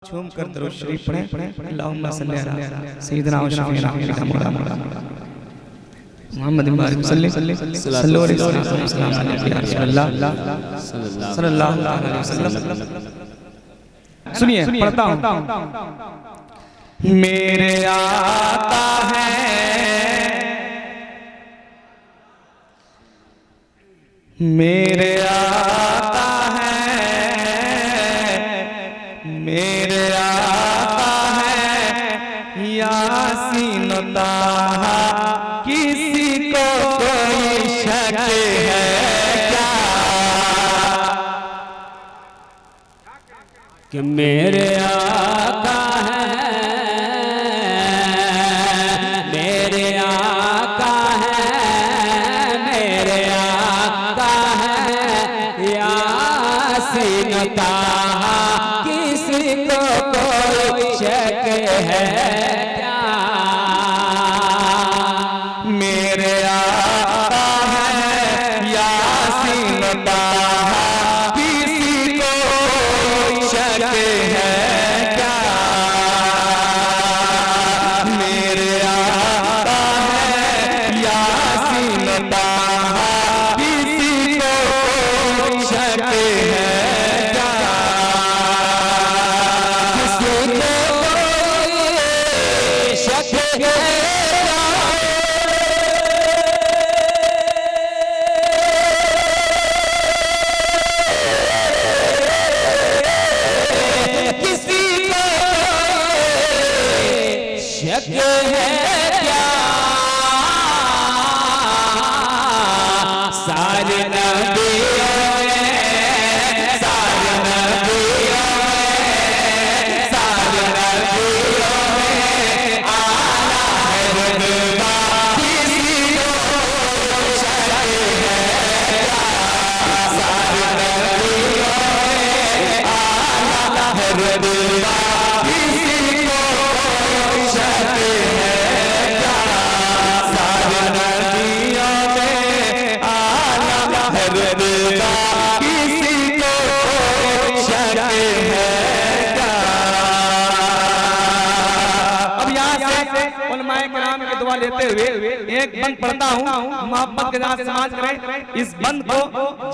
झूम कर दरूद शरीफ पढ़ें। अल्लाहुम्मा सल्ली अला सय्यिदिना व शफीना मुहम्मद सल्लल्लाहु अलैहि वसल्लम सल्लल्लाहु अलैहि वसल्लम। सुनिए पढ़ता हूँ। मेरे आका है, मेरे आका है, मेरे आका है यासीन ताहा, किसी को कोई शक है क्या कि मेरे आका है, मेरे आका है, मेरे आका है यासीन ताहा, किसी को कोई शक है क्या। मेरे आका है यासीन ताहा, किसी को कोई शक है क्या। मेरे आका है यासीन ताहा, किसी को कोई शक है क्या। किसी को कोई शक है शक है क्या। सारे नबियों में, सारे नबियों में, सारे नबियों में आला है रुतबा, किसी को शक है क्या। सारे नबियों में आला है रुतबा, किसी को शक है क्या। सारे नबियों में आला है रुतबा, किसी को शक है क्या। अब यहाँ से उलमाए किराम की दुआ लेते हुए एक बंद पढ़ता हूँ, मोहब्बत के साथ समाज करें। इस बंद को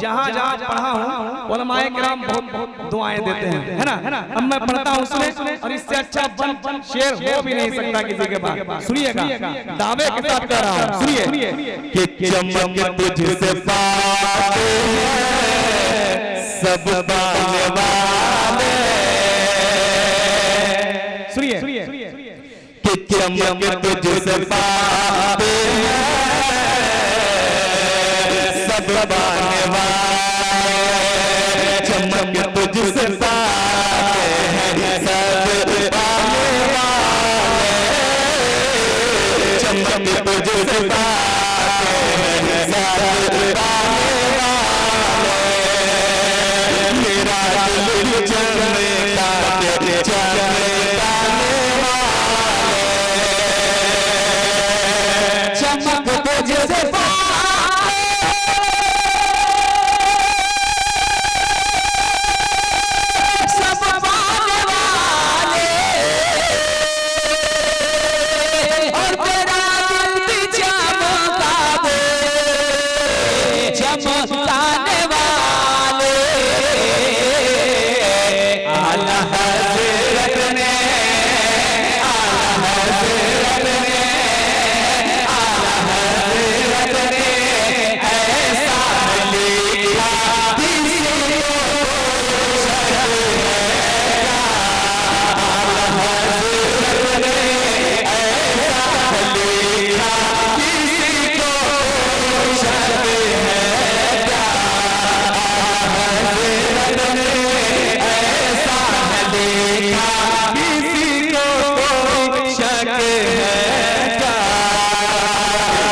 जहाँ जहाँ पढ़ा हूँ उलमाए किराम बहुत दुआएं देते हैं, है ना। अब मैं पढ़ता हूँ सुने, और इससे अच्छा बंद शेर हो भी नहीं सकता किसी के पास। सुनिएगा, दावे के साथ कह रहा हूँ, सुनिए। कि चमक तुझसे पाते हैं सब पाने वाले, सुनिए। कि चमक तुझसे पाते हैं सब पाने वाले, चमक तुझसे पाते हैं सब पाने वाले, चमक तुझसे पाते हैं सब पाने वाले। मेरा दिल चमका के चमकाने वाले, चमक तुझसे सब पाने वाले, और तेरा दिल भी चमका दे, चमकाने वाले। आला हज़रत ने, आला हज़रत ने, आला हज़रत ने ऐसा लिखा, किसी को शक है क्या। आला हज़रत ने ऐसा लिखा, किसी को शक है क्या। हज़रत ने ऐसा लिखा, किसी को शक है क्या।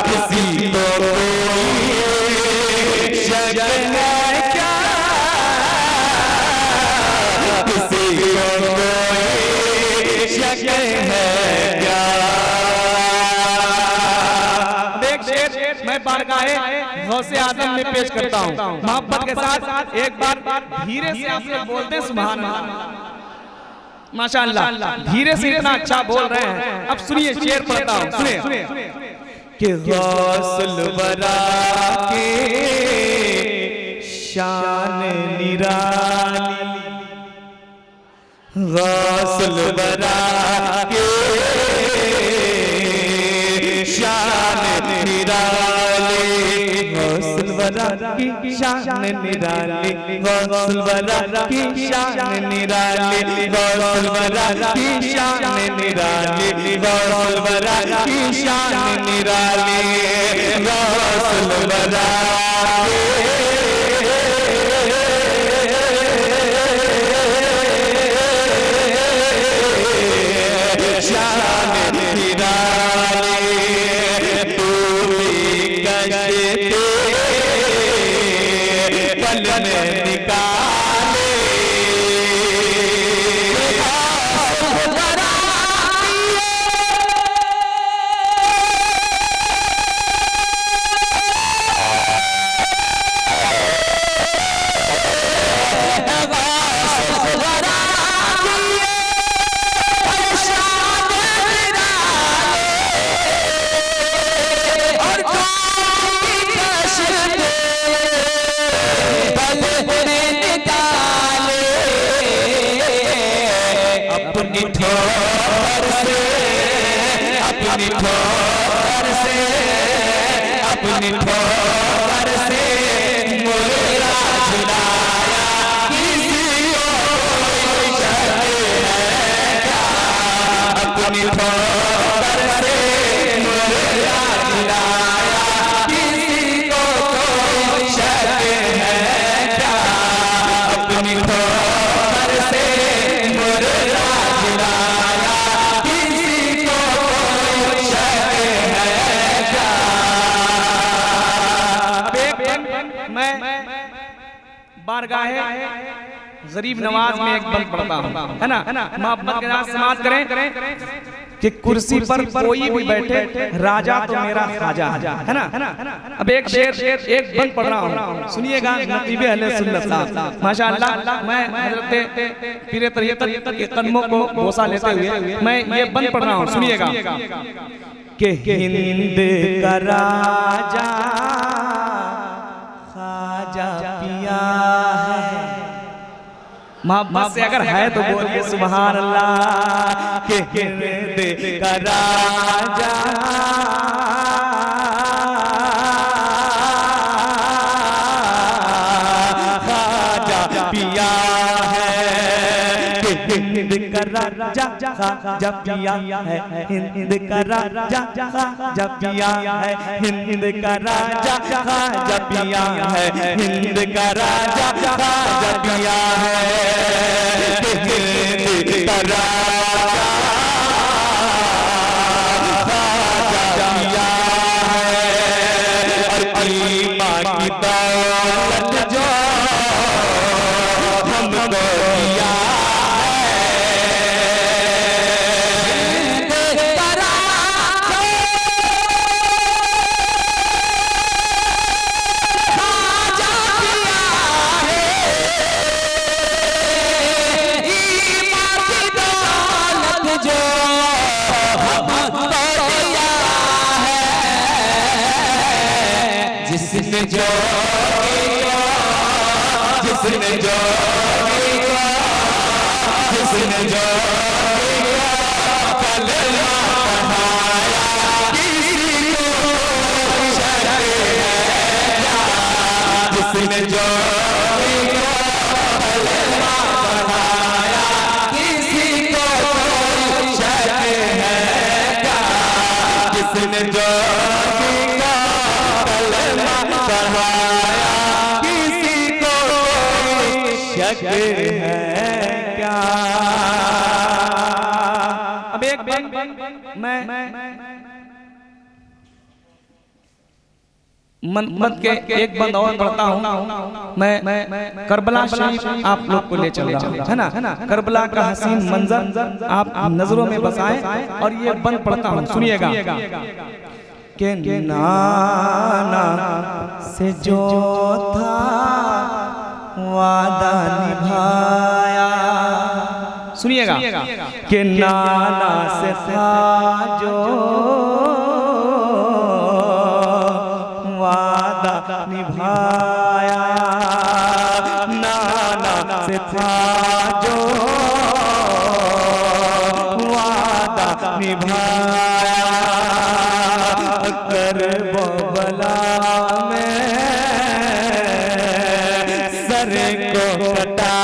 किसी को शक है क्या, किसी को शक है क्या। एक शेर मैं बारगाहे गौसे आज़म में पेश करता हूँ, मोहब्बत के साथ एक बार धीरे से आप लोग बोलते हैं सुभान अल्लाह। माशाअल्लाह धीरे से इतना अच्छा बोल रहे हैं। अब सुनिए शेर पढ़ता हूँ, सुनिए कि गौसुल वरा के शान निराली, गौसुल वरा के शान निराली, गौसुल वरा की शान निराली, गौसुल वरा की शान निराली, गौसुल वरा की शान निराली, गौसुल वरा की शान निराली, गौसुल वरा शान निराली, डूबी कश्ती पल में निकाले, अपनी ठोर से, अपनी ठोर से, अपनी ठोर से मुर्गा झुलाया, किसी को शक है क्या? अपनी ठोर से मुर्गा झुलाया, किसी को शक है क्या? अपनी ठोर से मुर्गा झुलाया, किसी को शक है क्या? मैं बारगाहे गरीब नवाज में एक बंद पढ़ता हूँ, है ना, मोहब्बत के साथ समाप्त करें कि कुर्सी पर कोई भी बैठे, राजा तो मेरा खाजा है ना। अब एक शेर एक बंद पढ़ रहा हूँ, सुनिएगा नतीबे अहले सुन्नत साहब। माशाअल्लाह मैं हज़रत पीर तरीक़त के कदमों को बोसा लेते हुए मैं ये बंद पढ़ रहा हूँ, सुनिएगा कि हिंद का राजा खाजा पिया है, मोहब्बत से अगर है तो बोलिए सुभान अल्लाह। के हिंद का राजा खाजा पिया है, हिंद का राजा खाजा पिया है, हिंद का राजा खाजा पिया है, हिंद का राजा खाजा पिया है, हिंद का राजा खाजा पिया है, हिंद का राजा खाजा पिया है, और ईमा की दौलत जो हमको दिया जिसने जो जिसने जो जिसने जो कलमा पढ़ाया, किसी को शक है क्या? जिसने जो कलमा पढ़ाया, किसी को शक है क्या? जिसने जो पढ़ाया, किसी को शक है क्या? अब एक मैं मत के एक बंद और पढ़ता हूँ। मैं करबला शरीफ आप लोग को ले चल रहा हूँ, है ना। करबला का हसीन मंजर आप नजरों में बसाएं और ये बंद पढ़ता हूँ, सुनिएगा कि नाना से जो था वादा निभाया, सुनिए सुनिएगा कि नाना से था जो वादा निभाया, नाना से था जो वादा निभाया, कर बला में सर को कटाया।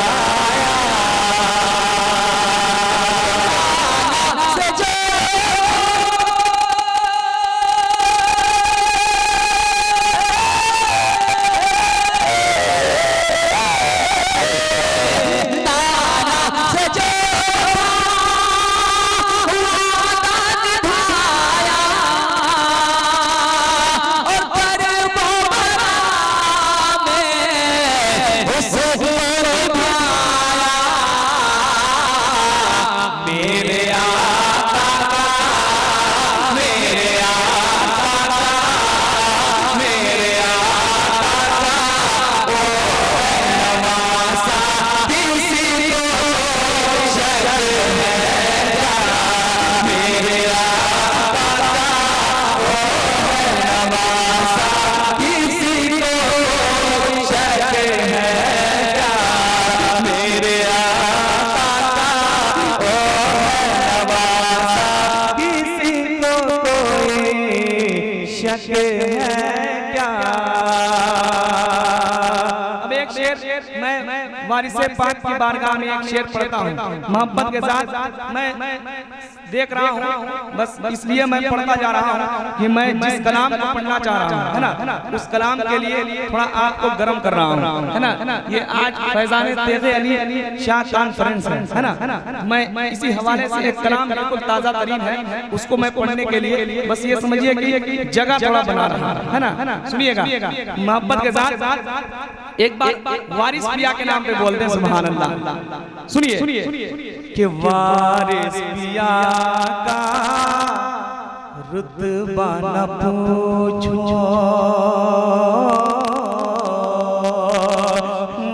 अब एक शेर मैं वारिसे पाक की बारगाह में एक शेर पढ़ता हूँ मोहब्बत के साथ। मैं देख रहा हूँ, बस इसलिए मैं पढ़ता जा रहा हूँ कि मैं जिस कलाम को पढ़ना चाह रहा हूँ, है ना, उस कलाम के लिए थोड़ा आपको गर्म कर रहा हूँ, है ना। ये आज फैजान तेज़े अली शाह कॉन्फ्रेंस है ना, मैं इसी हवाले से एक कलाम बिल्कुल ताज़ा तरीन है, उसको मैं पढ़ने के लिए बस ये समझिए कि जगह थोड़ा बना रहा है ना। सुनिएगा मोहब्बत के साथ एक बार वारिस पिया के नाम पे बोलते हैं, सुभान अल्लाह। सुनिए कि वारिस पिया का रुतबा न पूछो,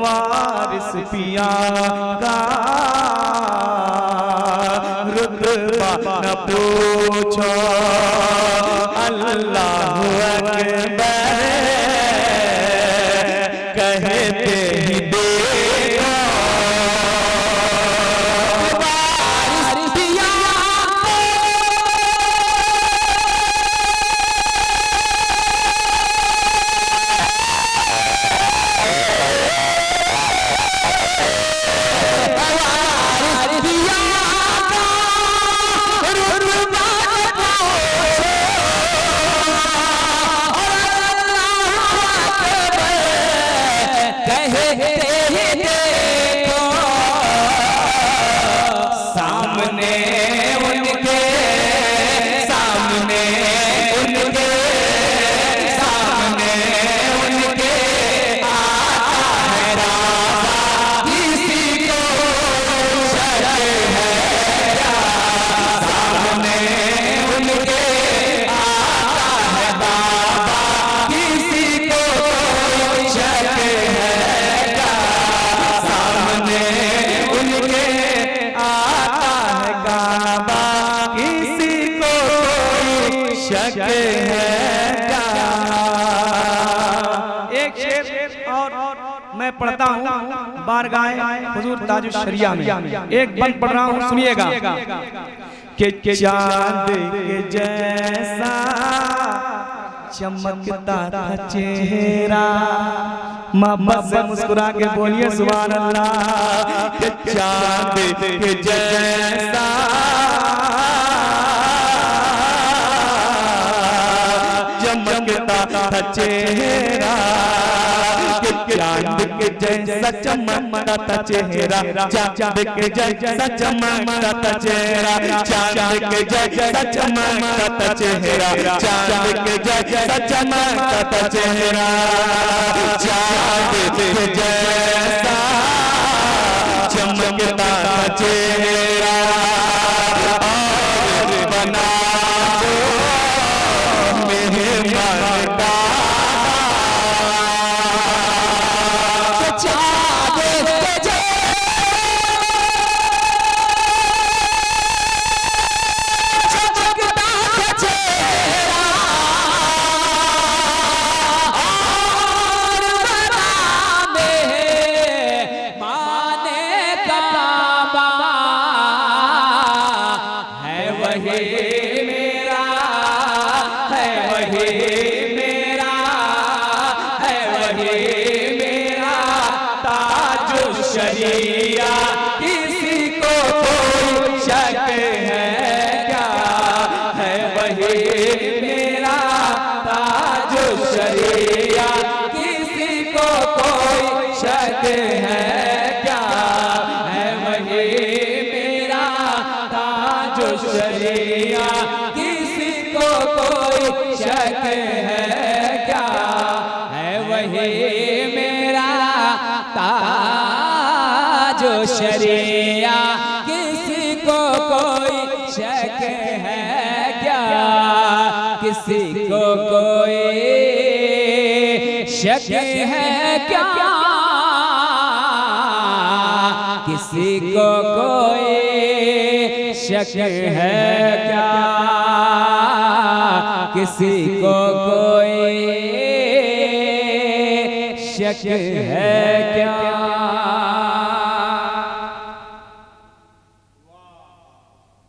वारिस पिया का रुतबा न पूछो, अल्लाहु अकबर कहते ही देखो, वारिस पिया मैं पढ़ता हूँ बारगाह हुजूर ताजुश शरिया में एक बंद पढ़ रहा हूँ, सुनिएगा कि चांद के जैसा चमकता था चेहरा, मोहब्बत से मुस्कुरा के बोलिए सुभान अल्लाह। कि चांद के जैसा चमकता था चेहरा, चांद के जैसा चमकता था चेहरा, चांद के जैसा चमकता था चेहरा, चांद के जैसा चमकता था चेहरा, चांद के जैसा चमकता था चेहरा, चांद के जैसा चमकता था चेहरा, और बना दो मेहमान का शरिया किसी को कोई शक है क्या, है वही मेरा ताजो शरिया किसी को कोई शक है क्या, है वही मेरा ताजो शरिया किसी को कोई शक है क्या, है वही मेरा ताजो शरिया किसी को कोई शक है क्या, किसी को कोई शक है क्या, किसी को कोई शक है क्या, किसी को कोई शक है क्या।